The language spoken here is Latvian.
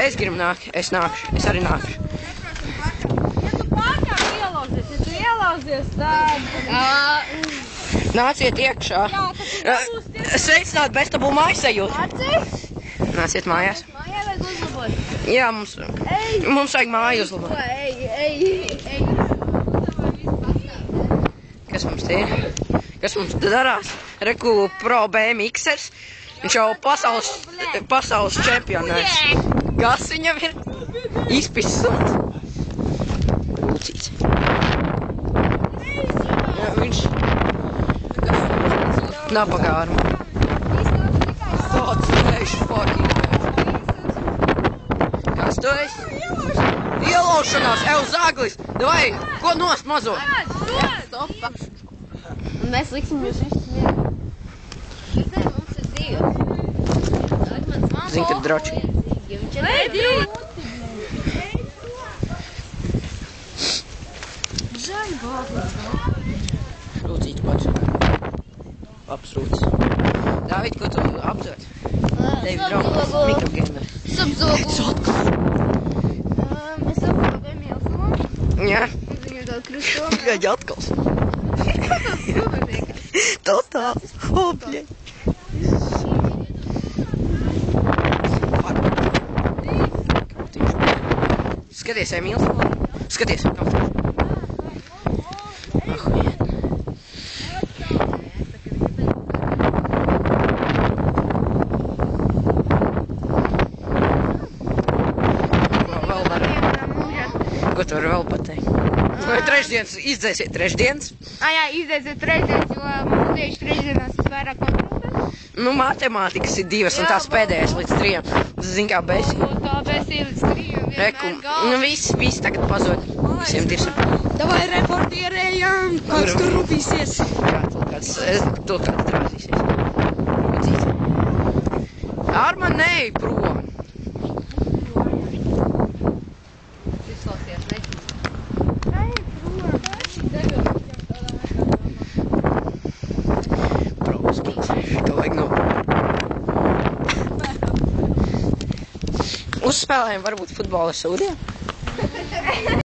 Es gribu nākt, es nākšu, es arī nākšu. Ja tu ielauzies, tad... Nāciet iekšā. Sveicināt Bestabu mājasajūtu. Nāciet mājās. Mājā vajag uzlabot. Jā, mums vajag māju uzlabot. Ej. Kas mums te ir? Kas mums te darās? Reku Pro BMXers. Viņš jau pasaules čempionārs. Kas viņam ir? Izpis suns. Lūcīts. Jā, viņš... Nabaga arma. Tāds vējš fucking vējš. Kas tu esi? Ielaušanās, zaglis. Davai, ko nost mazo? Stopa. Un mēs liksim jūs visus mierā. Mums ir dzīve. Zini, kad droči. Ej, dzīve! Žaļ, bābas. Rūcīts pats. Labs rūcis. Dāvid, ko tu apdod? Tevi draugs, mikrogēmeri. Subzogu. Exotikas. Es apdodēju Mielsumu. Jā. Viņu dod krustomā. Gaļ atkals. Totāli. O, bļeņ. Skaties, Emīls. Skaties, kautiņš. Ahujien. Ko tu vari vēl pateikt? Vai trešdienas izdzēsiet trešdienas? Jā, izdzēsiet trešdienas, jo mūdieši trešdienās ir vairāk kontrolēs. Nu, matemātikas ir 2 un tās pēdējās līdz 3. Zin kā besī. Tā besī līdz 3 vienmēr Reku, galvas. nu visi tagad pazod. Visiem 200. Davai reportierējām, kāds tur rūpīsies. To kāds trāsīsies. Arma neej prom. Uzspēlējam varbūt futbolu ar sūdiem?